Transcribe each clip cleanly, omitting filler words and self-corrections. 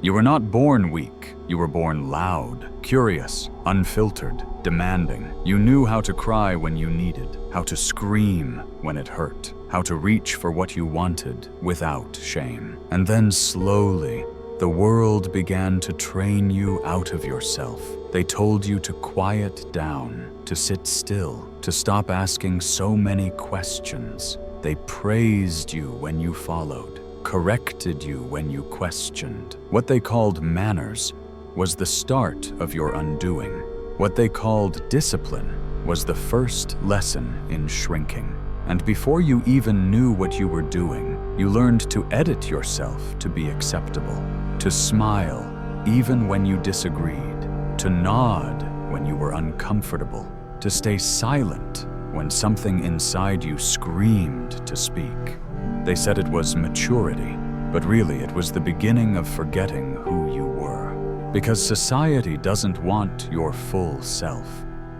You were not born weak. You were born loud, curious, unfiltered, demanding. You knew how to cry when you needed, how to scream when it hurt, how to reach for what you wanted without shame. And then slowly, the world began to train you out of yourself. They told you to quiet down, to sit still, to stop asking so many questions. They praised you when you followed, corrected you when you questioned. What they called manners was the start of your undoing. What they called discipline was the first lesson in shrinking. And before you even knew what you were doing, you learned to edit yourself to be acceptable, to smile even when you disagreed, to nod when you were uncomfortable, to stay silent when something inside you screamed to speak. They said it was maturity, but really it was the beginning of forgetting who you were. Because society doesn't want your full self.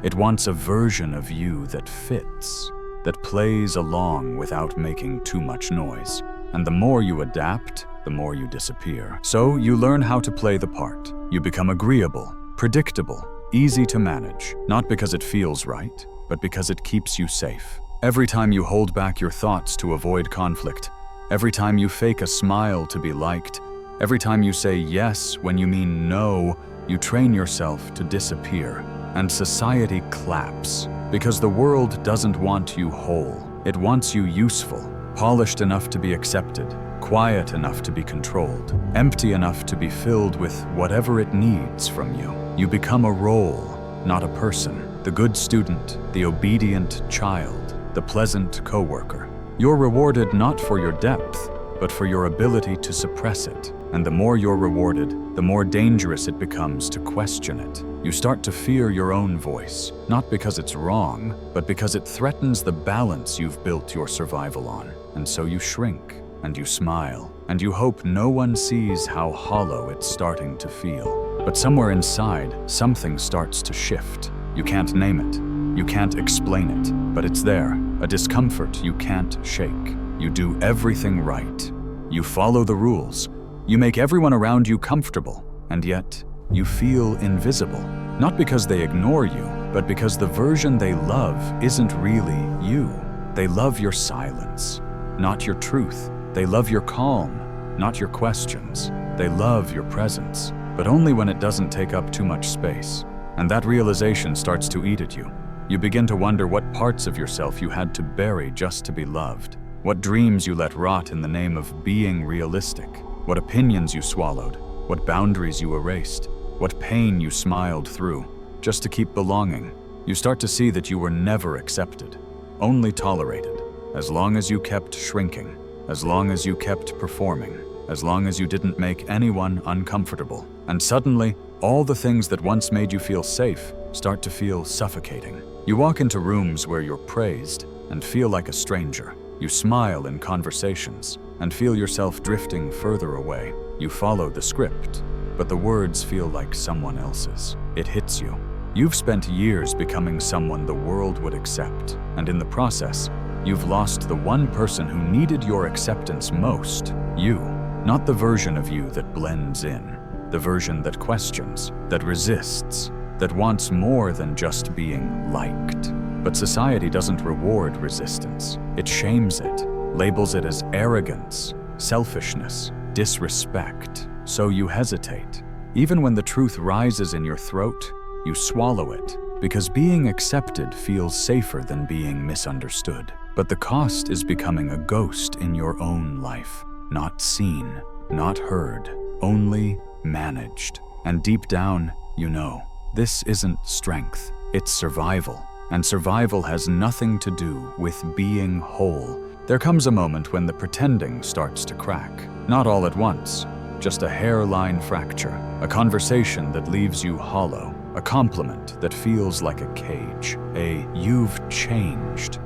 It wants a version of you that fits, that plays along without making too much noise. And the more you adapt, the more you disappear. So you learn how to play the part. You become agreeable, predictable, easy to manage, not because it feels right, but because it keeps you safe. Every time you hold back your thoughts to avoid conflict, every time you fake a smile to be liked, every time you say yes when you mean no, you train yourself to disappear. And society claps, because the world doesn't want you whole. It wants you useful, polished enough to be accepted, quiet enough to be controlled, empty enough to be filled with whatever it needs from you. You become a role, not a person. The good student, the obedient child, the pleasant coworker. You're rewarded not for your depth, but for your ability to suppress it. And the more you're rewarded, the more dangerous it becomes to question it. You start to fear your own voice, not because it's wrong, but because it threatens the balance you've built your survival on. And so you shrink, and you smile, and you hope no one sees how hollow it's starting to feel. But somewhere inside, something starts to shift. You can't name it, you can't explain it, but it's there, a discomfort you can't shake. You do everything right. You follow the rules. You make everyone around you comfortable, and yet you feel invisible. Not because they ignore you, but because the version they love isn't really you. They love your silence, not your truth. They love your calm, not your questions. They love your presence, but only when it doesn't take up too much space. And that realization starts to eat at you. You begin to wonder what parts of yourself you had to bury just to be loved. What dreams you let rot in the name of being realistic. What opinions you swallowed. What boundaries you erased. What pain you smiled through, just to keep belonging. You start to see that you were never accepted, only tolerated, as long as you kept shrinking, as long as you kept performing, as long as you didn't make anyone uncomfortable. And suddenly, all the things that once made you feel safe start to feel suffocating. You walk into rooms where you're praised and feel like a stranger. You smile in conversations and feel yourself drifting further away. You follow the script, but the words feel like someone else's. It hits you. You've spent years becoming someone the world would accept, and in the process, you've lost the one person who needed your acceptance most, you. Not the version of you that blends in, the version that questions, that resists, that wants more than just being liked. But society doesn't reward resistance. It shames it, labels it as arrogance, selfishness, disrespect. So you hesitate. Even when the truth rises in your throat, you swallow it, because being accepted feels safer than being misunderstood. But the cost is becoming a ghost in your own life. Not seen, not heard, only managed. And deep down, you know, this isn't strength, it's survival. And survival has nothing to do with being whole. There comes a moment when the pretending starts to crack. Not all at once, just a hairline fracture, a conversation that leaves you hollow, a compliment that feels like a cage, a "you've changed"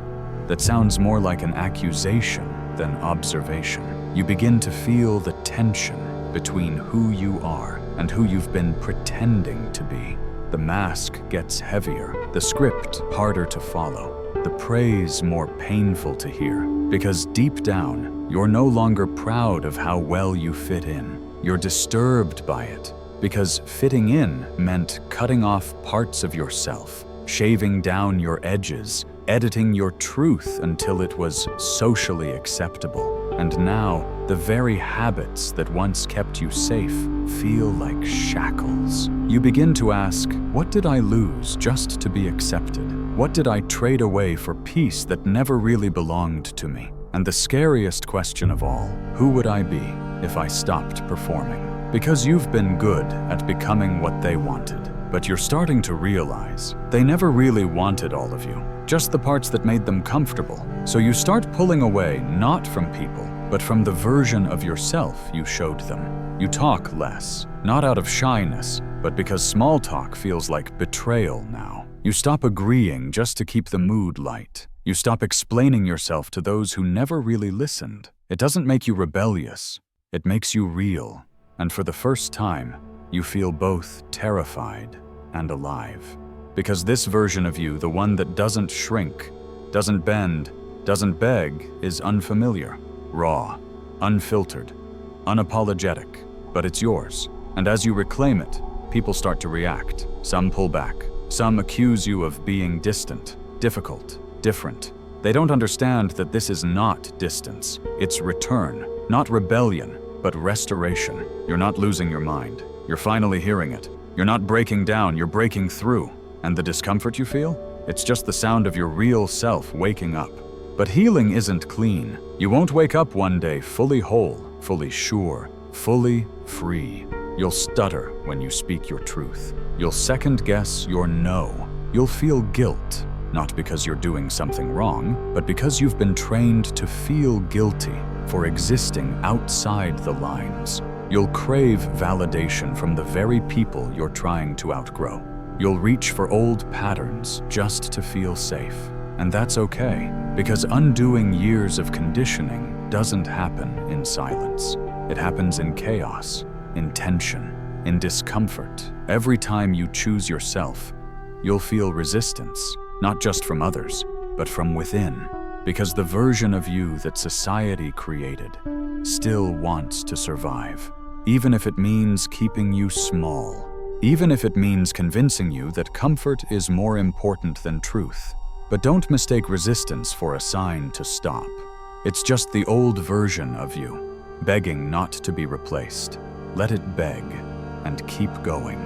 that sounds more like an accusation than observation. You begin to feel the tension between who you are and who you've been pretending to be. The mask gets heavier, the script harder to follow, the praise more painful to hear, because deep down, you're no longer proud of how well you fit in. You're disturbed by it, because fitting in meant cutting off parts of yourself, shaving down your edges, editing your truth until it was socially acceptable. And now, the very habits that once kept you safe feel like shackles. You begin to ask, what did I lose just to be accepted? What did I trade away for peace that never really belonged to me? And the scariest question of all, who would I be if I stopped performing? Because you've been good at becoming what they wanted, but you're starting to realize they never really wanted all of you, just the parts that made them comfortable. So you start pulling away not from people, but from the version of yourself you showed them. You talk less, not out of shyness, but because small talk feels like betrayal now. You stop agreeing just to keep the mood light. You stop explaining yourself to those who never really listened. It doesn't make you rebellious. It makes you real. And for the first time, you feel both terrified and alive. Because this version of you, the one that doesn't shrink, doesn't bend, doesn't beg, is unfamiliar, raw, unfiltered, unapologetic, but it's yours. And as you reclaim it, people start to react. Some pull back. Some accuse you of being distant, difficult, different. They don't understand that this is not distance. It's return, not rebellion, but restoration. You're not losing your mind. You're finally hearing it. You're not breaking down, you're breaking through. And the discomfort you feel? It's just the sound of your real self waking up. But healing isn't clean. You won't wake up one day fully whole, fully sure, fully free. You'll stutter when you speak your truth. You'll second-guess your no. You'll feel guilt, not because you're doing something wrong, but because you've been trained to feel guilty for existing outside the lines. You'll crave validation from the very people you're trying to outgrow. You'll reach for old patterns just to feel safe. And that's okay, because undoing years of conditioning doesn't happen in silence. It happens in chaos, in tension, in discomfort. Every time you choose yourself, you'll feel resistance, not just from others, but from within, because the version of you that society created still wants to survive, even if it means keeping you small, even if it means convincing you that comfort is more important than truth. But don't mistake resistance for a sign to stop. It's just the old version of you, begging not to be replaced. Let it beg, and keep going.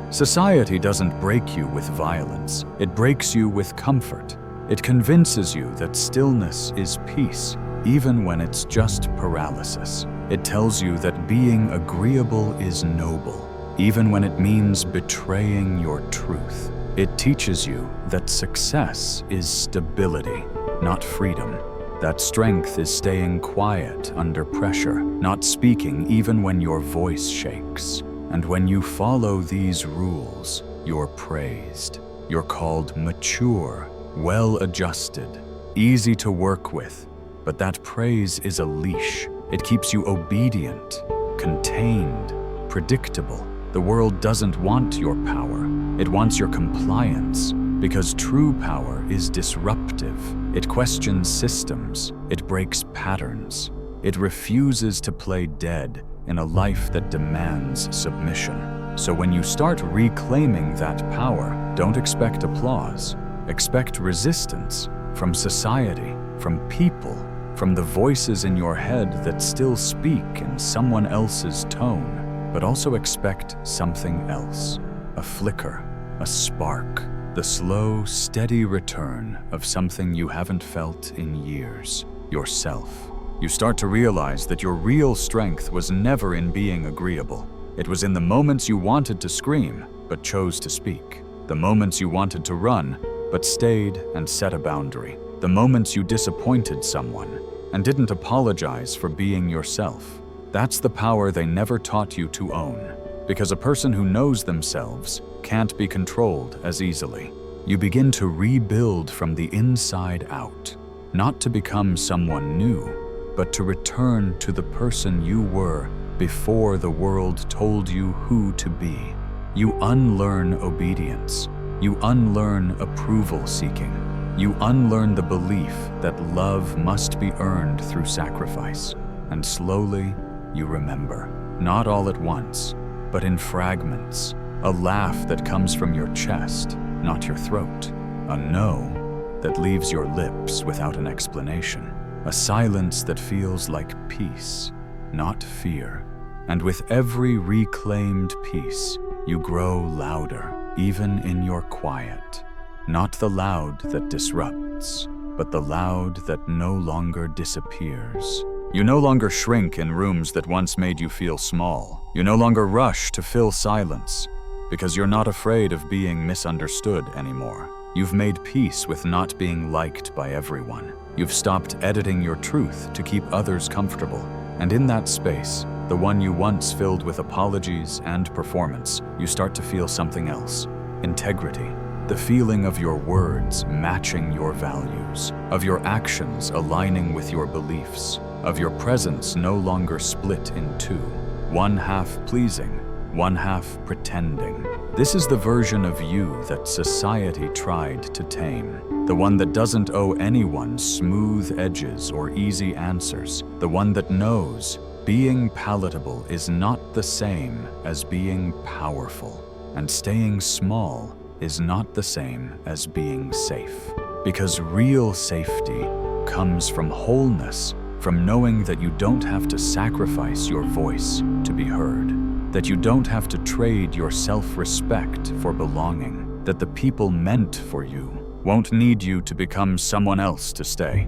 Society doesn't break you with violence. It breaks you with comfort. It convinces you that stillness is peace, even when it's just paralysis. It tells you that being agreeable is noble, even when it means betraying your truth. It teaches you that success is stability, not freedom. That strength is staying quiet under pressure, not speaking even when your voice shakes. And when you follow these rules, you're praised. You're called mature, well-adjusted, easy to work with. But that praise is a leash. It keeps you obedient, contained, predictable. The world doesn't want your power. It wants your compliance, because true power is disruptive. It questions systems. It breaks patterns. It refuses to play dead in a life that demands submission. So when you start reclaiming that power, don't expect applause. Expect resistance from society, from people, from the voices in your head that still speak in someone else's tone. But also expect something else, a flicker, a spark, the slow, steady return of something you haven't felt in years, yourself. You start to realize that your real strength was never in being agreeable. It was in the moments you wanted to scream, but chose to speak. The moments you wanted to run, but stayed and set a boundary. The moments you disappointed someone and didn't apologize for being yourself. That's the power they never taught you to own, because a person who knows themselves can't be controlled as easily. You begin to rebuild from the inside out, not to become someone new, but to return to the person you were before the world told you who to be. You unlearn obedience. You unlearn approval-seeking. You unlearn the belief that love must be earned through sacrifice. And slowly, you remember. not all at once, but in fragments. A laugh that comes from your chest, not your throat. A no that leaves your lips without an explanation. A silence that feels like peace, not fear. And with every reclaimed peace, you grow louder, even in your quiet. Not the loud that disrupts, but the loud that no longer disappears. You no longer shrink in rooms that once made you feel small. You no longer rush to fill silence, because you're not afraid of being misunderstood anymore. You've made peace with not being liked by everyone. You've stopped editing your truth to keep others comfortable. And in that space, the one you once filled with apologies and performance, you start to feel something else. Integrity. The feeling of your words matching your values, of your actions aligning with your beliefs, of your presence no longer split in two, one half pleasing, one half pretending. This is the version of you that society tried to tame, the one that doesn't owe anyone smooth edges or easy answers, the one that knows being palatable is not the same as being powerful, and staying small is not the same as being safe. Because real safety comes from wholeness, from knowing that you don't have to sacrifice your voice to be heard, that you don't have to trade your self-respect for belonging, that the people meant for you won't need you to become someone else to stay.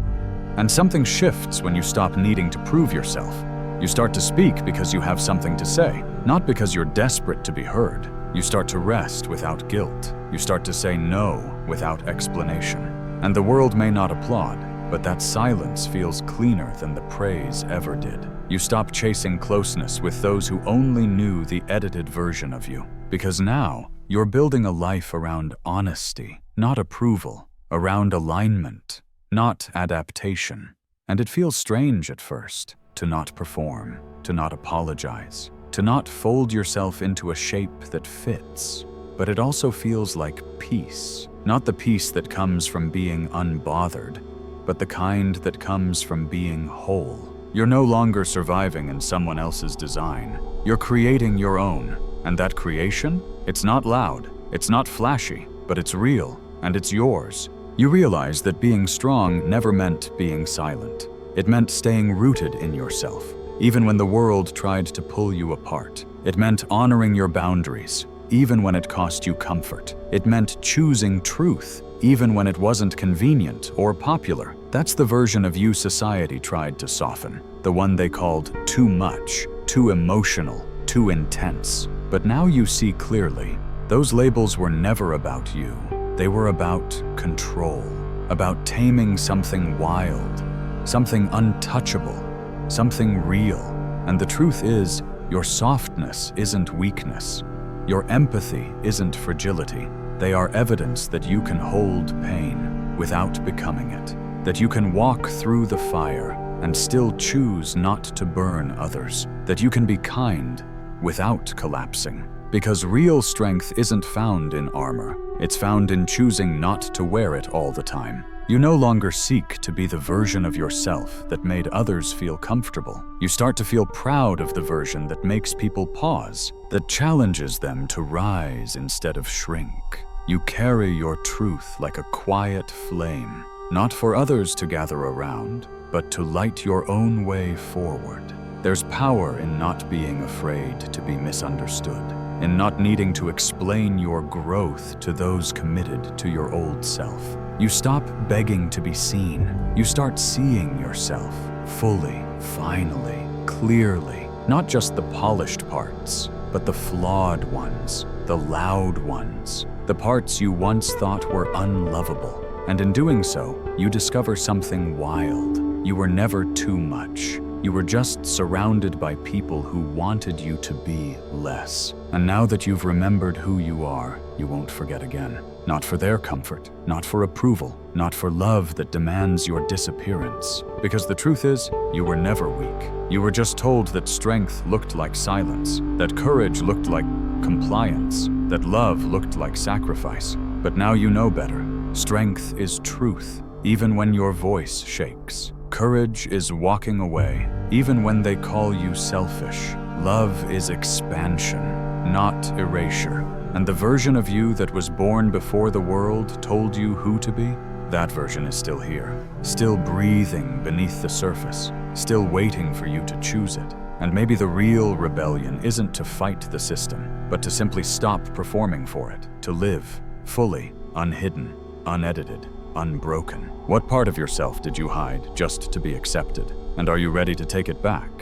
And something shifts when you stop needing to prove yourself. You start to speak because you have something to say, not because you're desperate to be heard. You start to rest without guilt. You start to say no without explanation. And the world may not applaud, but that silence feels cleaner than the praise ever did. You stop chasing closeness with those who only knew the edited version of you. Because now, you're building a life around honesty, not approval, around alignment, not adaptation. And it feels strange at first to not perform, to not apologize, to not fold yourself into a shape that fits. But it also feels like peace, not the peace that comes from being unbothered, but the kind that comes from being whole. You're no longer surviving in someone else's design. You're creating your own, and that creation, it's not loud, it's not flashy, but it's real, and it's yours. You realize that being strong never meant being silent. It meant staying rooted in yourself, even when the world tried to pull you apart. It meant honoring your boundaries, even when it cost you comfort. It meant choosing truth, even when it wasn't convenient or popular. That's the version of you society tried to soften, the one they called too much, too emotional, too intense. But now you see clearly, those labels were never about you. They were about control, about taming something wild, something untouchable, something real. And the truth is, your softness isn't weakness. Your empathy isn't fragility. They are evidence that you can hold pain without becoming it, that you can walk through the fire and still choose not to burn others, that you can be kind without collapsing. Because real strength isn't found in armor. It's found in choosing not to wear it all the time. You no longer seek to be the version of yourself that made others feel comfortable. You start to feel proud of the version that makes people pause, that challenges them to rise instead of shrink. You carry your truth like a quiet flame, not for others to gather around, but to light your own way forward. There's power in not being afraid to be misunderstood, in not needing to explain your growth to those committed to your old self. You stop begging to be seen. You start seeing yourself fully, finally, clearly. Not just the polished parts, but the flawed ones, the loud ones, the parts you once thought were unlovable. And in doing so, you discover something wild. You were never too much. You were just surrounded by people who wanted you to be less. And now that you've remembered who you are, you won't forget again. Not for their comfort, not for approval, not for love that demands your disappearance. Because the truth is, you were never weak. You were just told that strength looked like silence, that courage looked like compliance, that love looked like sacrifice. But now you know better. Strength is truth, even when your voice shakes. Courage is walking away, even when they call you selfish. Love is expansion, not erasure. And the version of you that was born before the world told you who to be, that version is still here, still breathing beneath the surface, still waiting for you to choose it. And maybe the real rebellion isn't to fight the system, but to simply stop performing for it, to live fully, unhidden, unedited, unbroken. What part of yourself did you hide just to be accepted? And are you ready to take it back?